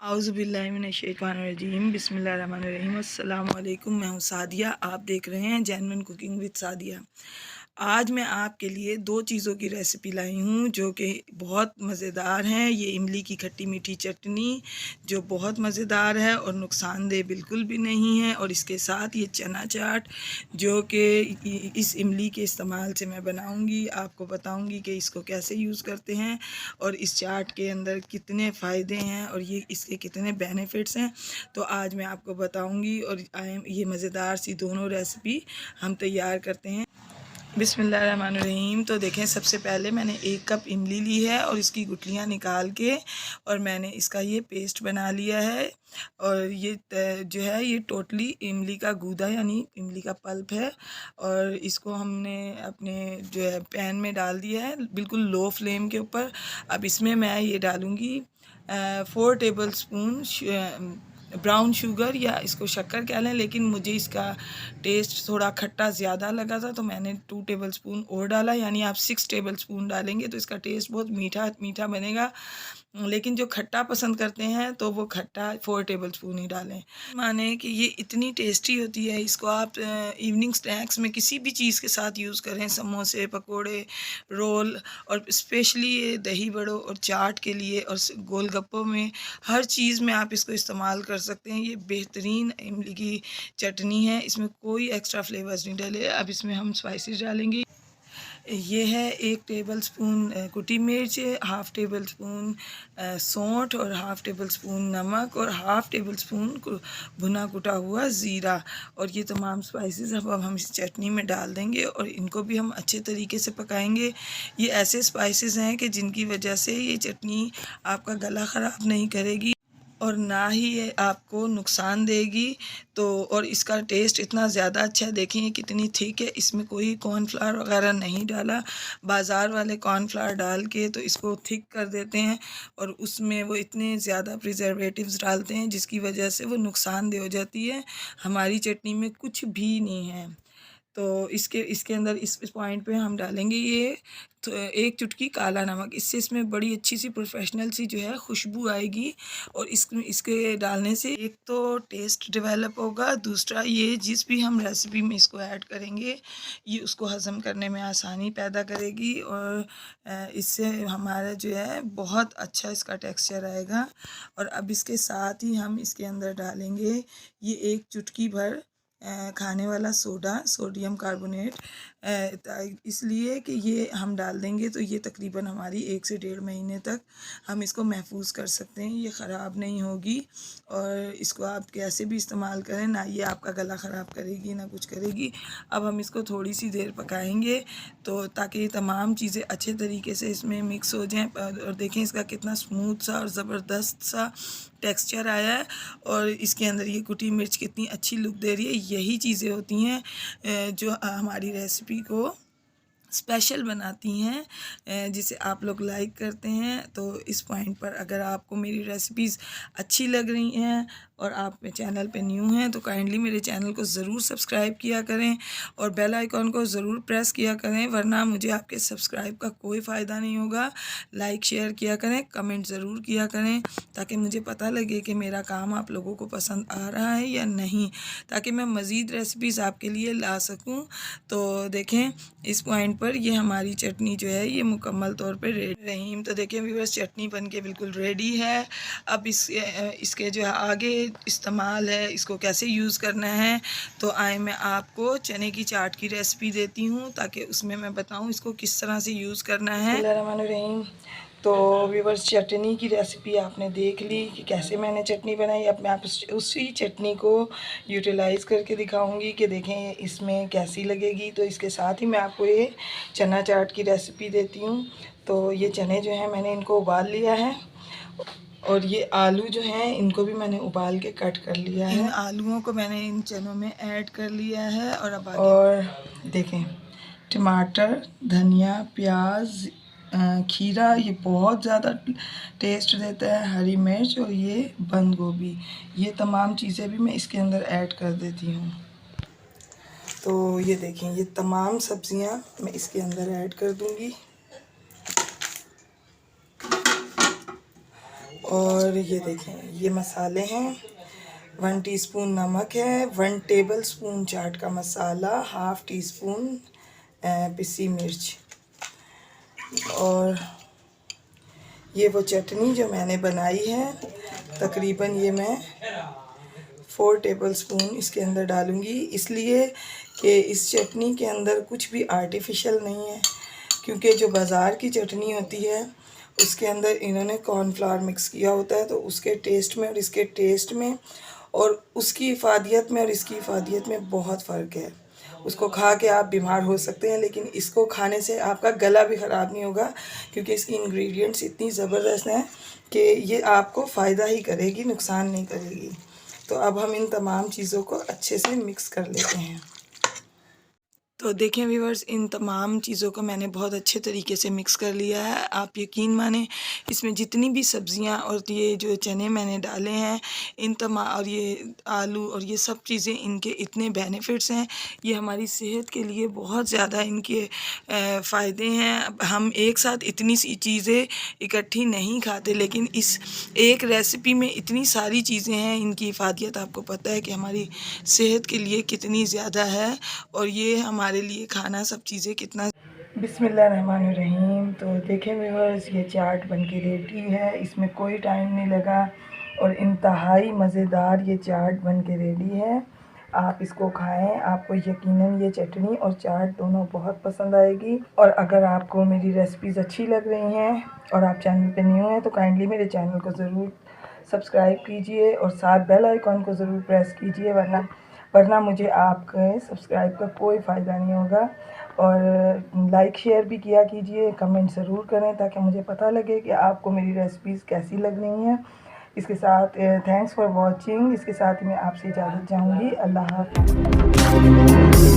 आउज़ुबिल्लाहिमिनश्शैतानिर्रजीम बिस्मिल्लाहिर्रहमानिर्रहीम अस्सलामु अलैकुम। मैं हूँ सादिया, आप देख रहे हैं जेन्युइन कुकिंग विद सादिया। आज मैं आपके लिए दो चीज़ों की रेसिपी लाई हूँ जो कि बहुत मज़ेदार हैं। ये इमली की खट्टी मीठी चटनी जो बहुत मज़ेदार है और नुकसानदेह बिल्कुल भी नहीं है, और इसके साथ ये चना चाट जो कि इस इमली के इस्तेमाल से मैं बनाऊँगी। आपको बताऊँगी कि इसको कैसे यूज़ करते हैं और इस चाट के अंदर कितने फ़ायदे हैं और ये इसके कितने बेनिफिट्स हैं, तो आज मैं आपको बताऊंगी। और ये मज़ेदार सी दोनों रेसिपी हम तैयार करते हैं। बिस्मिल्लाहिर्रहमानिर्रहीम। तो देखें, सबसे पहले मैंने 1 कप इमली ली है और इसकी गुठलियाँ निकाल के और मैंने इसका ये पेस्ट बना लिया है। और ये जो है ये टोटली इमली का गूदा यानी इमली का पल्प है, और इसको हमने अपने जो है पैन में डाल दिया है बिल्कुल लो फ्लेम के ऊपर। अब इसमें मैं ये डालूँगी 4 टेबल स्पून ब्राउन शुगर, या इसको शक्कर कह लें, लेकिन मुझे इसका टेस्ट थोड़ा खट्टा ज़्यादा लगा था तो मैंने 2 टेबल स्पून और डाला, यानी आप 6 टेबल स्पून डालेंगे तो इसका टेस्ट बहुत मीठा मीठा बनेगा। लेकिन जो खट्टा पसंद करते हैं तो वो खट्टा 4 टेबल स्पून ही डालें। माने कि ये इतनी टेस्टी होती है, इसको आप इवनिंग स्नैक्स में किसी भी चीज़ के साथ यूज़ करें, समोसे, पकोड़े, रोल, और स्पेशली ये दही बड़ों और चाट के लिए और गोलगप्पों में, हर चीज़ में आप इसको इस्तेमाल कर सकते हैं। ये बेहतरीन इमली की चटनी है, इसमें कोई एक्स्ट्रा फ्लेवर्स नहीं डाले। अब इसमें हम स्पाइसेस डालेंगे। ये है 1 टेबल स्पून कुटी मिर्च, हाफ़ टेबल स्पून सौंठ और हाफ़ टेबल स्पून नमक और हाफ़ टेबल स्पून भुना कुटा हुआ ज़ीरा। और ये तमाम स्पाइसेस अब हम इस चटनी में डाल देंगे और इनको भी हम अच्छे तरीके से पकाएंगे। ये ऐसे स्पाइसेस हैं कि जिनकी वजह से ये चटनी आपका गला ख़राब नहीं करेगी और ना ही ये आपको नुकसान देगी। तो और इसका टेस्ट इतना ज़्यादा अच्छा है, देखिए कितनी थिक है, इसमें कोई कॉर्नफ्लावर वगैरह नहीं डाला। बाज़ार वाले कॉर्नफ्लावर डाल के तो इसको थिक कर देते हैं और उसमें वो इतने ज़्यादा प्रिजर्वेटिव्स डालते हैं जिसकी वजह से वो नुकसानदेह हो जाती है। हमारी चटनी में कुछ भी नहीं है। तो इसके इसके अंदर इस पॉइंट पे हम डालेंगे ये तो 1 चुटकी काला नमक। इससे इसमें बड़ी अच्छी सी प्रोफेशनल सी जो है खुशबू आएगी, और इसके डालने से एक तो टेस्ट डेवलप होगा, दूसरा ये जिस भी हम रेसिपी में इसको ऐड करेंगे ये उसको हज़म करने में आसानी पैदा करेगी, और इससे हमारा जो है बहुत अच्छा इसका टेक्सचर आएगा। और अब इसके साथ ही हम इसके अंदर डालेंगे ये 1 चुटकी भर खाने वाला सोडा, सोडियम कार्बोनेट, इसलिए कि ये हम डाल देंगे तो ये तकरीबन हमारी 1 से 1.5 महीने तक हम इसको महफूज कर सकते हैं, ये ख़राब नहीं होगी। और इसको आप कैसे भी इस्तेमाल करें, ना ये आपका गला ख़राब करेगी ना कुछ करेगी। अब हम इसको थोड़ी सी देर पकाएंगे तो ताकि तमाम चीज़ें अच्छे तरीके से इसमें मिक्स हो जाएं। और देखें इसका कितना स्मूथ सा और ज़बरदस्त सा टेक्सचर आया है, और इसके अंदर ये कुटी मिर्च कितनी अच्छी लुक दे रही है। यही चीज़ें होती हैं जो हमारी रेसिपी को स्पेशल बनाती हैं, जिसे आप लोग लाइक करते हैं। तो इस पॉइंट पर अगर आपको मेरी रेसिपीज़ अच्छी लग रही हैं और आप मेरे चैनल पे न्यू हैं तो काइंडली मेरे चैनल को ज़रूर सब्सक्राइब किया करें और बेल आइकॉन को ज़रूर प्रेस किया करें, वरना मुझे आपके सब्सक्राइब का कोई फ़ायदा नहीं होगा। लाइक शेयर किया करें, कमेंट ज़रूर किया करें, ताकि मुझे पता लगे कि मेरा काम आप लोगों को पसंद आ रहा है या नहीं, ताकि मैं मज़ीद रेसिपीज़ आपके लिए ला सकूँ। तो देखें इस पॉइंट पर ये हमारी चटनी जो है ये मुकम्मल तौर पे रेडी रही। तो देखिए व्यूअर्स, चटनी बन के बिल्कुल रेडी है। अब इसके जो है आगे इस्तेमाल है, इसको कैसे यूज़ करना है, तो आए मैं आपको चने की चाट की रेसिपी देती हूँ ताकि उसमें मैं बताऊँ इसको किस तरह से यूज़ करना है। बिस्मिल्लाहिर्रहमानिर्रहीम। तो व्यूअर्स, चटनी की रेसिपी आपने देख ली कि कैसे मैंने चटनी बनाई। अब मैं आप उसी चटनी को यूटिलाइज़ करके दिखाऊंगी कि देखें इसमें कैसी लगेगी। तो इसके साथ ही मैं आपको ये चना चाट की रेसिपी देती हूँ। तो ये चने जो हैं मैंने इनको उबाल लिया है, और ये आलू जो हैं इनको भी मैंने उबाल के कट कर लिया है। इन आलूओं को मैंने इन चनों में ऐड कर लिया है। और अब और देखें टमाटर, धनिया, प्याज, खीरा, ये बहुत ज़्यादा टेस्ट देता है, हरी मिर्च, और ये बंद गोभी, ये तमाम चीज़ें भी मैं इसके अंदर ऐड कर देती हूँ। तो ये देखें ये तमाम सब्ज़ियाँ मैं इसके अंदर ऐड कर दूँगी। और ये देखें, ये मसाले हैं। 1 टीस्पून नमक है, 1 टेबल स्पून चाट का मसाला, हाफ़ टी स्पून पिसी मिर्च। और ये वो चटनी जो मैंने बनाई है, तकरीबन ये मैं 4 टेबल स्पून इसके अंदर डालूँगी, इसलिए कि इस चटनी के अंदर कुछ भी आर्टिफिशियल नहीं है, क्योंकि जो बाज़ार की चटनी होती है उसके अंदर इन्होंने कॉर्नफ्लावर मिक्स किया होता है, तो उसके टेस्ट में और इसके टेस्ट में और उसकी इफ़ादियत में और इसकी इफ़ादियत में बहुत फ़र्क है। उसको खा के आप बीमार हो सकते हैं, लेकिन इसको खाने से आपका गला भी ख़राब नहीं होगा, क्योंकि इसकी इंग्रेडिएंट्स इतनी ज़बरदस्त हैं कि ये आपको फ़ायदा ही करेगी, नुकसान नहीं करेगी। तो अब हम इन तमाम चीज़ों को अच्छे से मिक्स कर लेते हैं। तो देखें व्यूअर्स, इन तमाम चीज़ों को मैंने बहुत अच्छे तरीके से मिक्स कर लिया है। आप यकीन मानें, इसमें जितनी भी सब्ज़ियां और ये जो चने मैंने डाले हैं, इन और ये आलू और ये सब चीज़ें, इनके इतने बेनिफिट्स हैं, ये हमारी सेहत के लिए बहुत ज़्यादा इनके फ़ायदे हैं। अब हम एक साथ इतनी सी चीज़ें इकट्ठी नहीं खाते, लेकिन इस एक रेसिपी में इतनी सारी चीज़ें हैं, इनकी इफ़ादियत आपको पता है कि हमारी सेहत के लिए कितनी ज़्यादा है, और ये हमारे लिए खाना सब चीज़ें कितना। बिस्मिल्लाहिर्रहमानिर्रहीम। तो देखें व्यूअर्स, ये चाट बनके रेडी है, इसमें कोई टाइम नहीं लगा और इंतहाई मज़ेदार ये चाट बनके रेडी है। आप इसको खाएं, आपको यकीनन ये चटनी और चाट दोनों बहुत पसंद आएगी। और अगर आपको मेरी रेसिपीज़ अच्छी लग रही हैं और आप चैनल पे न्यू हैं, तो काइंडली मेरे चैनल को ज़रूर सब्सक्राइब कीजिए और साथ बेल आइकॉन को ज़रूर प्रेस कीजिए, वरना मुझे आपके सब्सक्राइब का कोई फ़ायदा नहीं होगा। और लाइक शेयर भी किया कीजिए, कमेंट ज़रूर करें, ताकि मुझे पता लगे कि आपको मेरी रेसिपीज़ कैसी लग रही हैं। इसके साथ थैंक्स फॉर वॉचिंग। इसके साथ ही मैं आपसे इजाज़त चाहूँगी। अल्लाह हाफ़िज़।